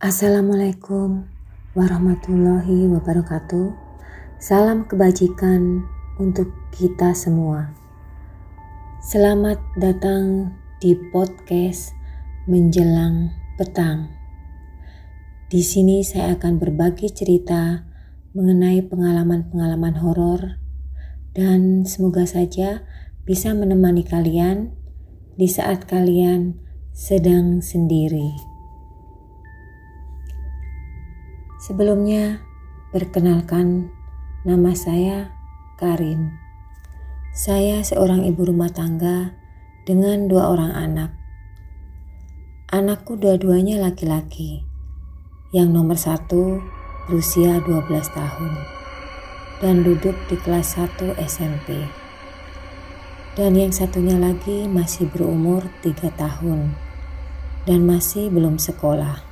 Assalamualaikum warahmatullahi wabarakatuh. Salam kebajikan untuk kita semua. Selamat datang di podcast Menjelang Petang. Di sini saya akan berbagi cerita mengenai pengalaman-pengalaman horor dan semoga saja bisa menemani kalian di saat kalian sedang sendiri. Sebelumnya, perkenalkan, nama saya Karin. Saya seorang ibu rumah tangga dengan 2 orang anak. Anakku dua-duanya laki-laki. Yang nomor 1 berusia 12 tahun dan duduk di kelas 1 SMP. Dan yang satunya lagi masih berumur 3 tahun dan masih belum sekolah.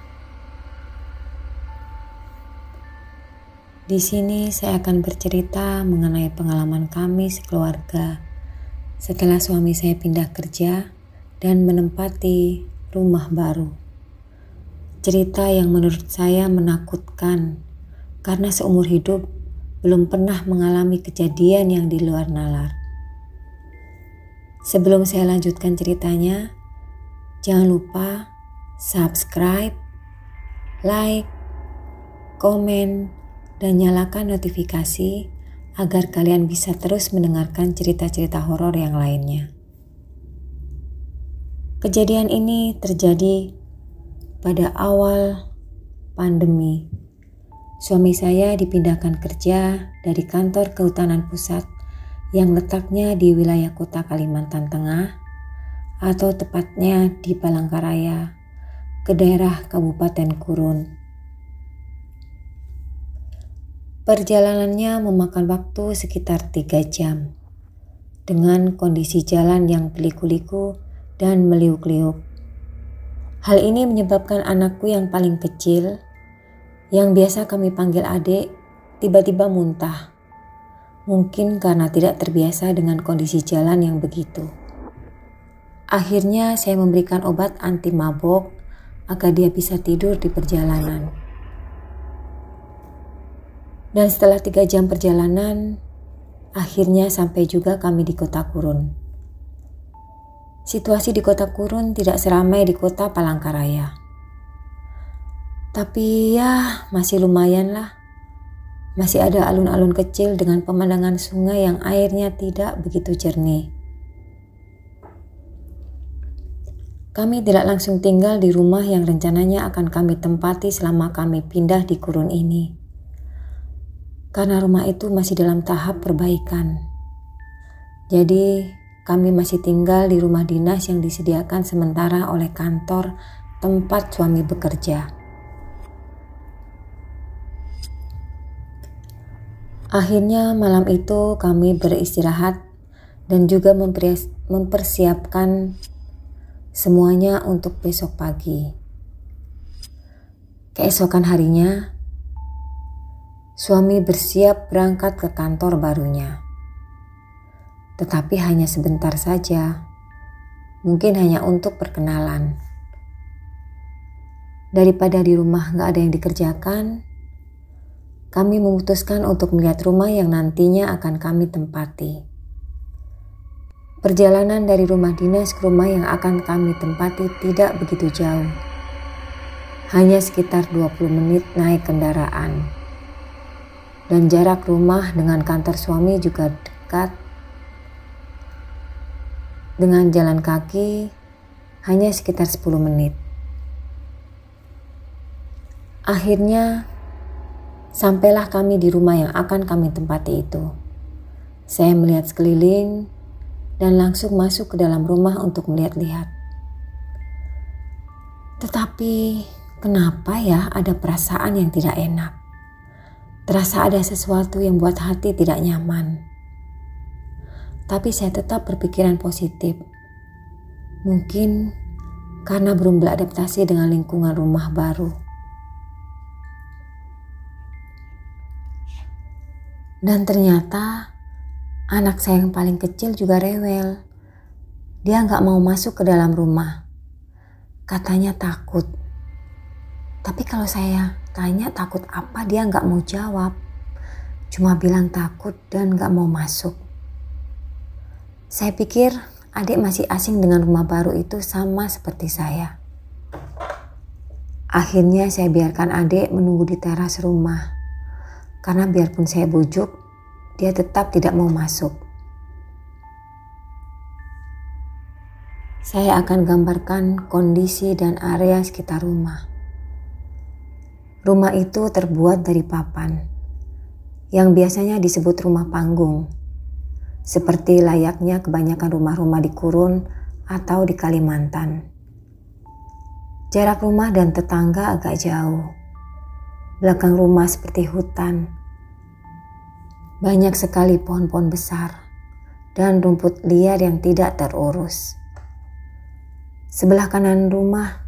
Di sini saya akan bercerita mengenai pengalaman kami sekeluarga setelah suami saya pindah kerja dan menempati rumah baru. Cerita yang menurut saya menakutkan karena seumur hidup belum pernah mengalami kejadian yang di luar nalar. Sebelum saya lanjutkan ceritanya, jangan lupa subscribe, like, komen, dan nyalakan notifikasi agar kalian bisa terus mendengarkan cerita-cerita horor yang lainnya. Kejadian ini terjadi pada awal pandemi. Suami saya dipindahkan kerja dari kantor kehutanan pusat yang letaknya di wilayah kota Kalimantan Tengah atau tepatnya di Palangkaraya ke daerah Kabupaten Kurun. Perjalanannya memakan waktu sekitar 3 jam dengan kondisi jalan yang berliku-liku dan meliuk-liuk. Hal ini menyebabkan anakku yang paling kecil, yang biasa kami panggil adik, tiba-tiba muntah. Mungkin karena tidak terbiasa dengan kondisi jalan yang begitu. Akhirnya saya memberikan obat anti mabok agar dia bisa tidur di perjalanan. Dan setelah 3 jam perjalanan, akhirnya sampai juga kami di kota Kurun. Situasi di kota Kurun tidak seramai di kota Palangkaraya. Tapi ya masih lumayan lah. Masih ada alun-alun kecil dengan pemandangan sungai yang airnya tidak begitu jernih. Kami tidak langsung tinggal di rumah yang rencananya akan kami tempati selama kami pindah di Kurun ini. Karena rumah itu masih dalam tahap perbaikan. Jadi kami masih tinggal di rumah dinas yang disediakan sementara oleh kantor tempat suami bekerja. Akhirnya malam itu kami beristirahat dan juga mempersiapkan semuanya untuk besok pagi. Keesokan harinya, suami bersiap berangkat ke kantor barunya. Tetapi hanya sebentar saja, mungkin hanya untuk perkenalan. Daripada di rumah gak ada yang dikerjakan, kami memutuskan untuk melihat rumah yang nantinya akan kami tempati. Perjalanan dari rumah dinas ke rumah yang akan kami tempati tidak begitu jauh. Hanya sekitar 20 menit naik kendaraan. Dan jarak rumah dengan kantor suami juga dekat. Dengan jalan kaki hanya sekitar 10 menit. Akhirnya sampailah kami di rumah yang akan kami tempati itu. Saya melihat sekeliling dan langsung masuk ke dalam rumah untuk melihat-lihat. Tetapi kenapa ya ada perasaan yang tidak enak? Terasa ada sesuatu yang buat hati tidak nyaman. Tapi saya tetap berpikiran positif. Mungkin karena belum beradaptasi dengan lingkungan rumah baru. Dan ternyata anak saya yang paling kecil juga rewel. Dia gak mau masuk ke dalam rumah. Katanya takut. Tapi kalau saya tanya takut apa, dia nggak mau jawab. Cuma bilang takut dan nggak mau masuk. Saya pikir adik masih asing dengan rumah baru itu sama seperti saya. Akhirnya saya biarkan adik menunggu di teras rumah. Karena biarpun saya bujuk, dia tetap tidak mau masuk. Saya akan gambarkan kondisi dan area sekitar rumah. Rumah itu terbuat dari papan, yang biasanya disebut rumah panggung, seperti layaknya kebanyakan rumah-rumah di Kurun atau di Kalimantan. Jarak rumah dan tetangga agak jauh. Belakang rumah seperti hutan. Banyak sekali pohon-pohon besar dan rumput liar yang tidak terurus. Sebelah kanan rumah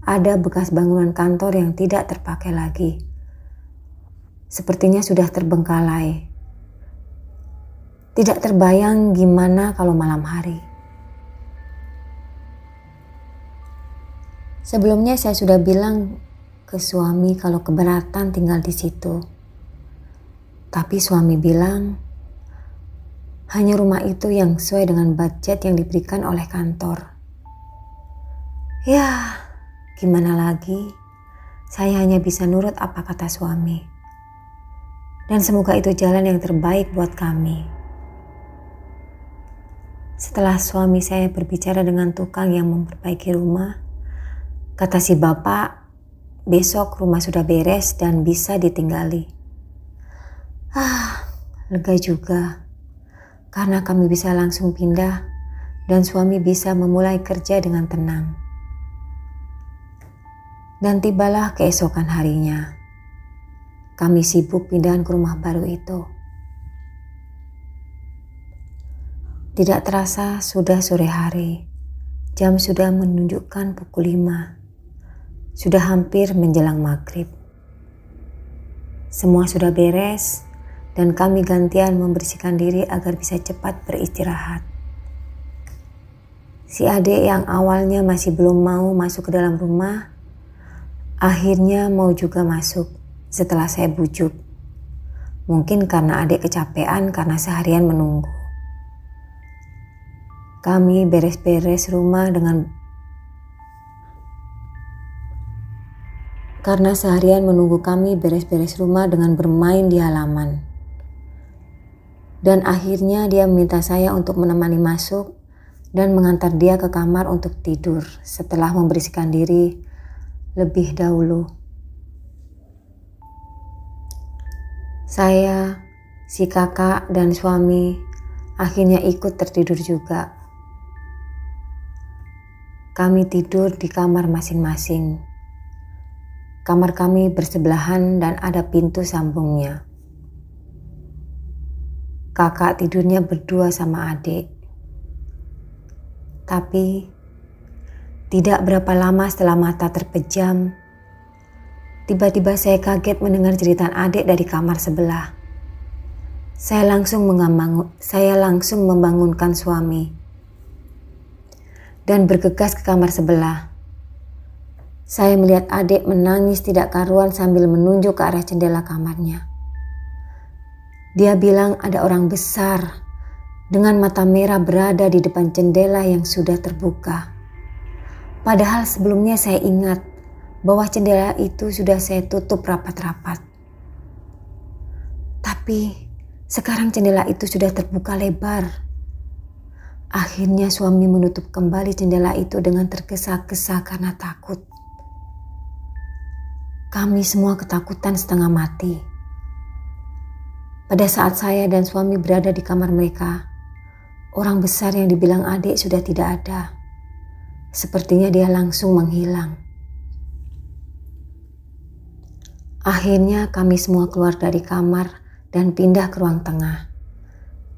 ada bekas bangunan kantor yang tidak terpakai lagi. Sepertinya sudah terbengkalai. Tidak terbayang gimana kalau malam hari. Sebelumnya saya sudah bilang ke suami kalau keberatan tinggal di situ. Tapi suami bilang hanya rumah itu yang sesuai dengan budget yang diberikan oleh kantor. Ya, gimana lagi? Saya hanya bisa nurut apa kata suami. Dan semoga itu jalan yang terbaik buat kami. Setelah suami saya berbicara dengan tukang yang memperbaiki rumah, kata si bapak, besok rumah sudah beres dan bisa ditinggali. Lega juga. Karena kami bisa langsung pindah dan suami bisa memulai kerja dengan tenang. Dan tibalah keesokan harinya. Kami sibuk pindahan ke rumah baru itu. Tidak terasa sudah sore hari. Jam sudah menunjukkan pukul 5. Sudah hampir menjelang maghrib. Semua sudah beres dan kami gantian membersihkan diri agar bisa cepat beristirahat. Si adik yang awalnya masih belum mau masuk ke dalam rumah, akhirnya mau juga masuk setelah saya bujuk. Mungkin karena adik kecapean karena seharian menunggu. Kami beres-beres rumah karena seharian menunggu kami beres-beres rumah dengan bermain di halaman. Dan akhirnya dia meminta saya untuk menemani masuk dan mengantar dia ke kamar untuk tidur setelah membersihkan diri lebih dahulu. Saya, si kakak dan suami akhirnya ikut tertidur juga. Kami tidur di kamar masing-masing. Kamar kami bersebelahan dan ada pintu sambungnya. Kakak tidurnya berdua sama adik. Tapi tidak berapa lama setelah mata terpejam, tiba-tiba saya kaget mendengar jeritan adik dari kamar sebelah. Saya langsung membangunkan suami dan bergegas ke kamar sebelah. Saya melihat adik menangis tidak karuan sambil menunjuk ke arah jendela kamarnya. Dia bilang ada orang besar dengan mata merah berada di depan jendela yang sudah terbuka. Padahal sebelumnya saya ingat bahwa jendela itu sudah saya tutup rapat-rapat. Tapi sekarang jendela itu sudah terbuka lebar. Akhirnya suami menutup kembali jendela itu dengan tergesa-gesa karena takut. Kami semua ketakutan setengah mati. Pada saat saya dan suami berada di kamar mereka, orang besar yang dibilang adik sudah tidak ada. Sepertinya dia langsung menghilang. Akhirnya kami semua keluar dari kamar dan pindah ke ruang tengah.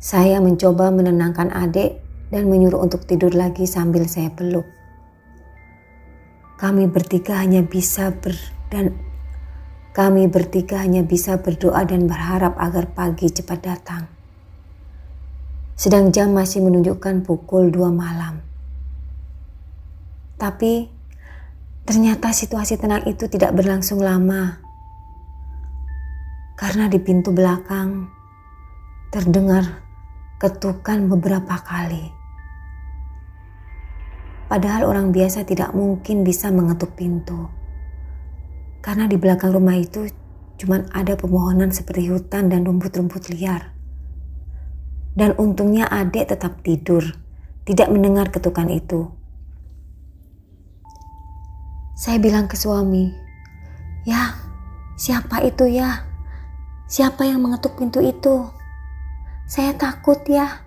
Saya mencoba menenangkan adik dan menyuruh untuk tidur lagi sambil saya peluk. Kami bertiga hanya bisa berdoa dan berharap agar pagi cepat datang. Sedang jam masih menunjukkan pukul 2 malam. Tapi Ternyata situasi tenang itu tidak berlangsung lama. Karena di pintu belakang terdengar ketukan beberapa kali. Padahal orang biasa tidak mungkin bisa mengetuk pintu. Karena di belakang rumah itu cuma ada pepohonan seperti hutan dan rumput-rumput liar. Dan untungnya adik tetap tidur, tidak mendengar ketukan itu. Saya bilang ke suami, "Ya, siapa itu ya? Siapa yang mengetuk pintu itu? Saya takut ya."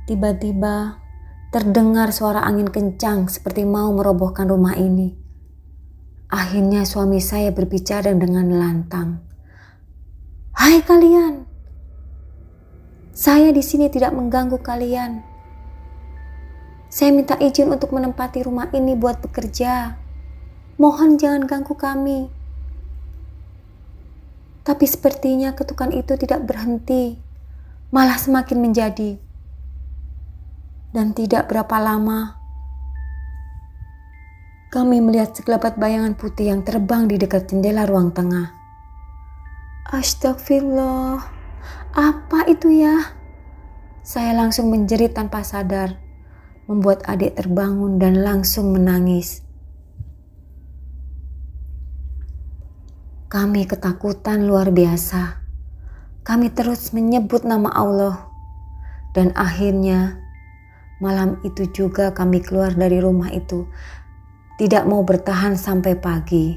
Tiba-tiba terdengar suara angin kencang seperti mau merobohkan rumah ini. Akhirnya suami saya berbicara dengan lantang. "Hai kalian, saya di sini tidak mengganggu kalian. Saya minta izin untuk menempati rumah ini buat bekerja. Mohon jangan ganggu kami." Tapi sepertinya ketukan itu tidak berhenti, malah semakin menjadi. Dan tidak berapa lama, kami melihat sekelebat bayangan putih yang terbang di dekat jendela ruang tengah. Astagfirullah, apa itu ya? Saya langsung menjerit tanpa sadar, membuat adik terbangun dan langsung menangis. Kami ketakutan luar biasa. Kami terus menyebut nama Allah. Dan akhirnya malam itu juga kami keluar dari rumah itu. Tidak mau bertahan sampai pagi.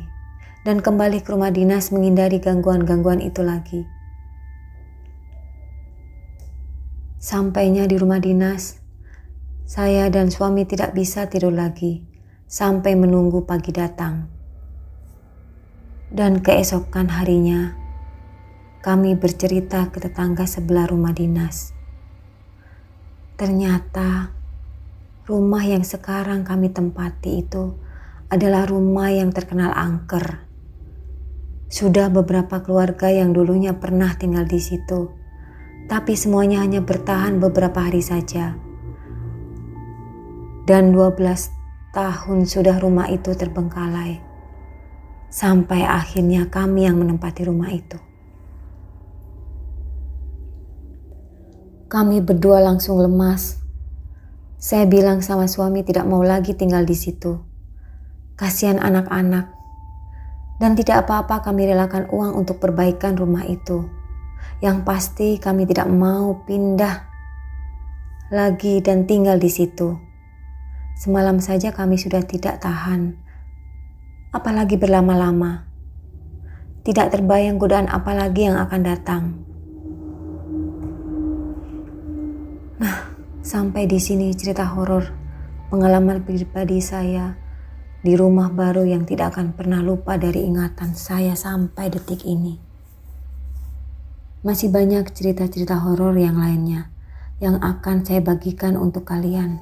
Dan kembali ke rumah dinas menghindari gangguan-gangguan itu lagi. Sampainya di rumah dinas, saya dan suami tidak bisa tidur lagi sampai menunggu pagi datang. Dan keesokan harinya, kami bercerita ke tetangga sebelah rumah dinas. Ternyata rumah yang sekarang kami tempati itu adalah rumah yang terkenal angker. Sudah beberapa keluarga yang dulunya pernah tinggal di situ, tapi semuanya hanya bertahan beberapa hari saja. Dan 12 tahun sudah rumah itu terbengkalai. Sampai akhirnya kami yang menempati rumah itu. Kami berdua langsung lemas. Saya bilang sama suami tidak mau lagi tinggal di situ. Kasihan anak-anak. Dan tidak apa-apa kami relakan uang untuk perbaikan rumah itu. Yang pasti kami tidak mau pindah lagi dan tinggal di situ. Semalam saja kami sudah tidak tahan, apalagi berlama-lama. Tidak terbayang godaan apa lagi yang akan datang. Nah, sampai di sini cerita horor pengalaman pribadi saya di rumah baru yang tidak akan pernah lupa dari ingatan saya sampai detik ini. Masih banyak cerita-cerita horor yang lainnya yang akan saya bagikan untuk kalian.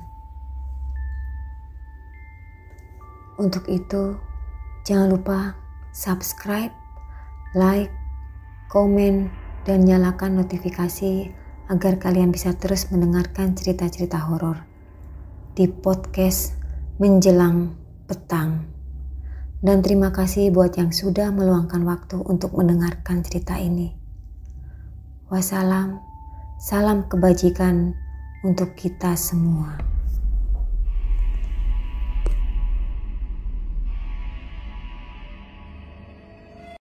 Untuk itu, jangan lupa subscribe, like, komen, dan nyalakan notifikasi agar kalian bisa terus mendengarkan cerita-cerita horor di podcast Menjelang Petang. Dan terima kasih buat yang sudah meluangkan waktu untuk mendengarkan cerita ini. Wassalam, salam kebajikan untuk kita semua.